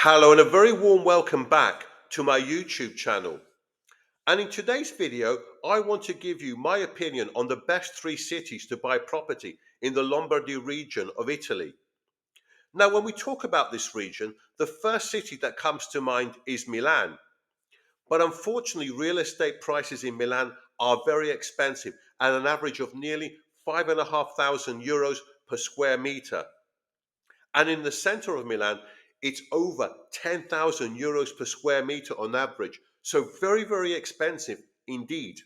Hello and a very warm welcome back to my YouTube channel. And in today's video, I want to give you my opinion on the best three cities to buy property in the Lombardy region of Italy. Now, when we talk about this region, the first city that comes to mind is Milan. But unfortunately, real estate prices in Milan are very expensive at an average of nearly €5,500 per square meter. And in the center of Milan, it's over €10,000 per square meter on average. So very, very expensive indeed.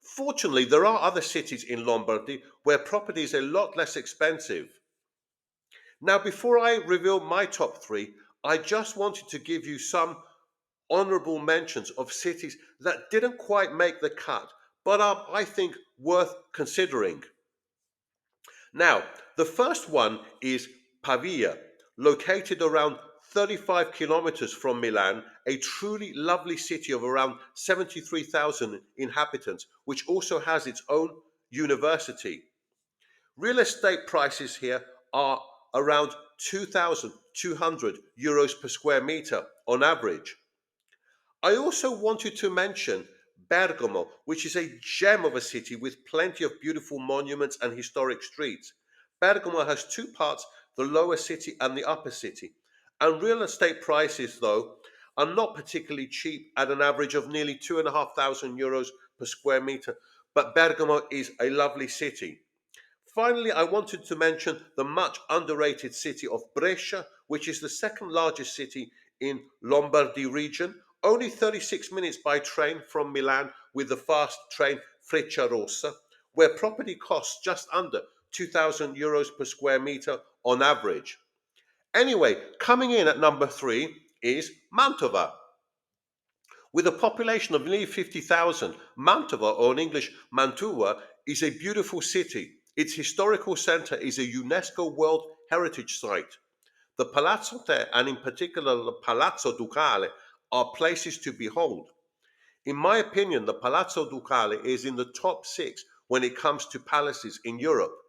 Fortunately, there are other cities in Lombardy where property is a lot less expensive. Now, before I reveal my top three, I just wanted to give you some honorable mentions of cities that didn't quite make the cut, but are, I think, worth considering. Now, the first one is Pavia, located around 35 kilometers from Milan, a truly lovely city of around 73,000 inhabitants, which also has its own university. Real estate prices here are around €2,200 per square meter on average. I also wanted to mention Bergamo, which is a gem of a city with plenty of beautiful monuments and historic streets. Bergamo has two parts, the lower city and the upper city. And real estate prices, though, are not particularly cheap at an average of nearly €2,500 per square meter. But Bergamo is a lovely city. Finally, I wanted to mention the much underrated city of Brescia, which is the second largest city in Lombardy region, only 36 minutes by train from Milan with the fast train Frecciarossa, where property costs just under €2,000 per square meter on average. Anyway, coming in at number three is Mantova. With a population of nearly 50,000, Mantua, or in English Mantua, is a beautiful city. Its historical centre is a UNESCO World Heritage Site. The Palazzo Te, and in particular the Palazzo Ducale, are places to behold. In my opinion, the Palazzo Ducale is in the top six when it comes to palaces in Europe.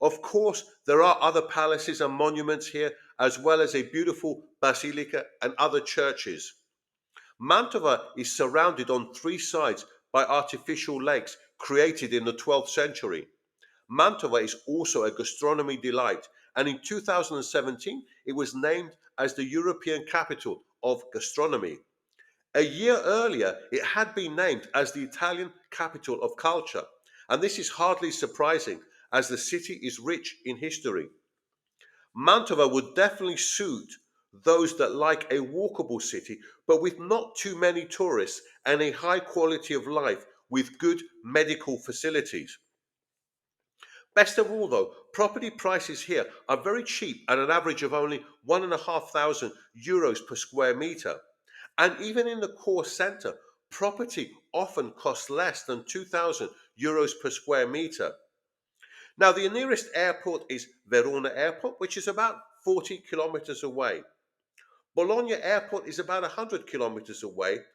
Of course, there are other palaces and monuments here, as well as a beautiful basilica and other churches. Mantova is surrounded on three sides by artificial lakes created in the 12th century. Mantova is also a gastronomy delight, and in 2017 it was named as the European Capital of Gastronomy. A year earlier, it had been named as the Italian Capital of Culture, and this is hardly surprising as the city is rich in history. Mantova would definitely suit those that like a walkable city, but with not too many tourists and a high quality of life with good medical facilities. Best of all, though, property prices here are very cheap at an average of only €1,500 per square meter. And even in the core centre, property often costs less than €2,000 per square meter. Now, the nearest airport is Verona Airport, which is about 40 kilometers away. Bologna Airport is about 100 kilometers away.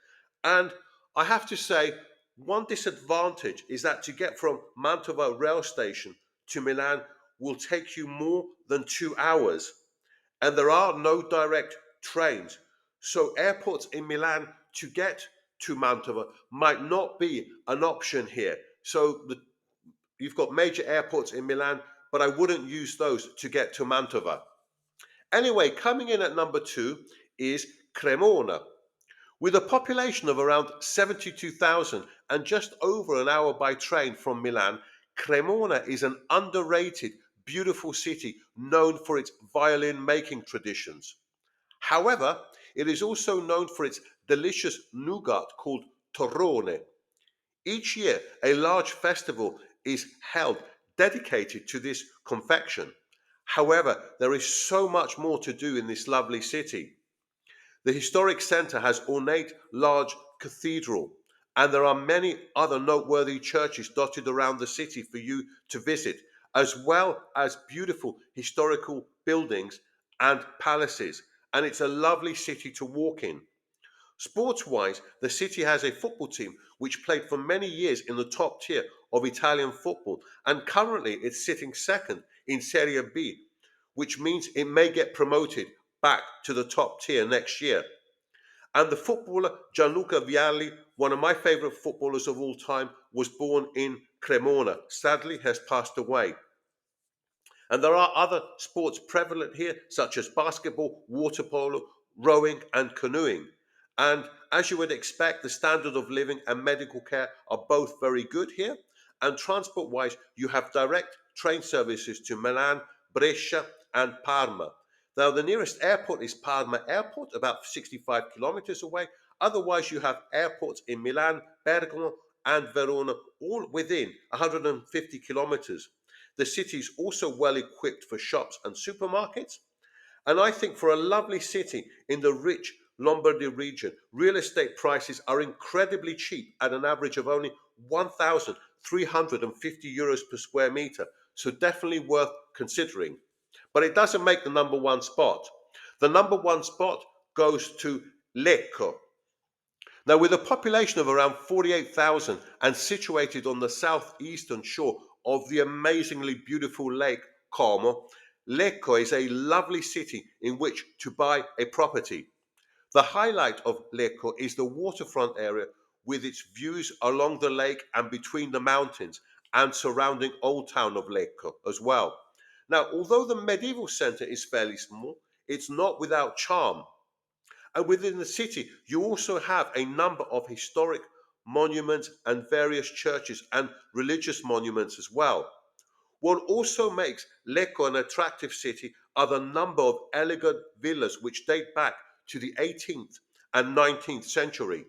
And I have to say, one disadvantage is that to get from Mantova rail station to Milan will take you more than 2 hours. And there are no direct trains. So airports in Milan to get to Mantova might not be an option here. So you've got major airports in Milan, but I wouldn't use those to get to Mantova. Anyway, coming in at number two is Cremona. With a population of around 72,000 and just over an hour by train from Milan, Cremona is an underrated, beautiful city known for its violin making traditions. However, it is also known for its delicious nougat called torrone. Each year, a large festival is held dedicated to this confection. However, there is so much more to do in this lovely city. The historic centre has ornate large cathedral, and there are many other noteworthy churches dotted around the city for you to visit, as well as beautiful historical buildings and palaces. And it's a lovely city to walk in. Sports-wise, the city has a football team which played for many years in the top tier of Italian football, and currently it's sitting second in Serie B, which means it may get promoted back to the top tier next year. And the footballer Gianluca Vialli, one of my favorite footballers of all time, was born in Cremona. Sadly, has passed away. And there are other sports prevalent here, such as basketball, water polo, rowing, and canoeing. And as you would expect, the standard of living and medical care are both very good here. And transport wise, you have direct train services to Milan, Brescia, and Parma. Now, the nearest airport is Parma Airport, about 65 kilometers away. Otherwise, you have airports in Milan, Bergamo, and Verona, all within 150 kilometers. The city is also well equipped for shops and supermarkets. And I think for a lovely city in the rich Lombardy region, real estate prices are incredibly cheap at an average of only 1,350 euros per square meter. So definitely worth considering. But it doesn't make the number one spot. The number one spot goes to Lecco. Now, with a population of around 48,000 and situated on the southeastern shore of the amazingly beautiful lake Como, Lecco is a lovely city in which to buy a property. The highlight of Lecco is the waterfront area with its views along the lake and between the mountains and surrounding Old Town of Lecco as well. Now, although the medieval centre is fairly small, it's not without charm. And within the city, you also have a number of historic monuments and various churches and religious monuments as well. What also makes Lecco an attractive city are the number of elegant villas which date back to the 18th and 19th century.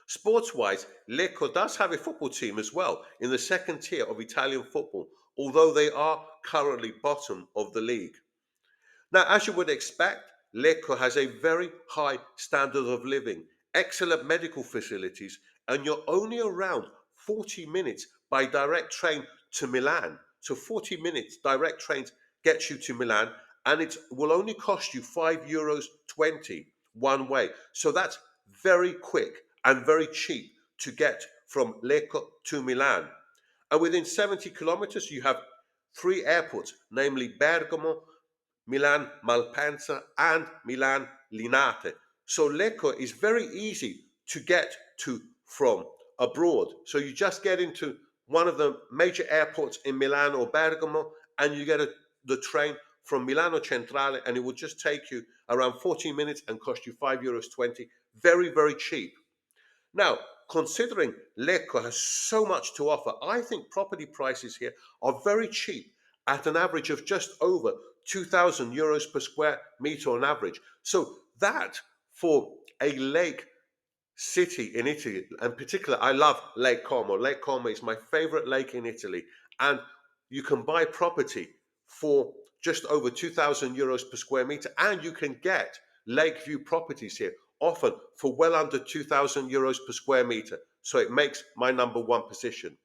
Sports wise, Lecco does have a football team as well in the second tier of Italian football, although they are currently bottom of the league. Now, as you would expect, Lecco has a very high standard of living, excellent medical facilities, and you're only around 40 minutes by direct train to Milan. So 40 minutes direct trains gets you to Milan, and it will only cost you 5 euros 20 one way. So that's very quick and very cheap to get from Lecco to Milan. And within 70 kilometers, you have three airports, namely Bergamo, Milan Malpensa, and Milan Linate. So Lecco is very easy to get to from abroad. So you just get into one of the major airports in Milan or Bergamo, and you get the train from Milano Centrale, and it will just take you around 14 minutes and cost you 5 euros 20. Very, very cheap. Now, considering Lecco has so much to offer, I think property prices here are very cheap at an average of just over 2,000 euros per square meter on average. So that for a lake city in Italy, and particularly, I love Lake Como. Lake Como is my favorite lake in Italy, and you can buy property for just over 2,000 euros per square meter, and you can get lake view properties here often for well under 2,000 euros per square meter. So it makes my number one position.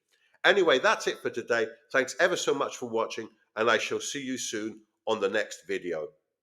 Anyway, that's it for today. Thanks ever so much for watching, and I shall see you soon on the next video.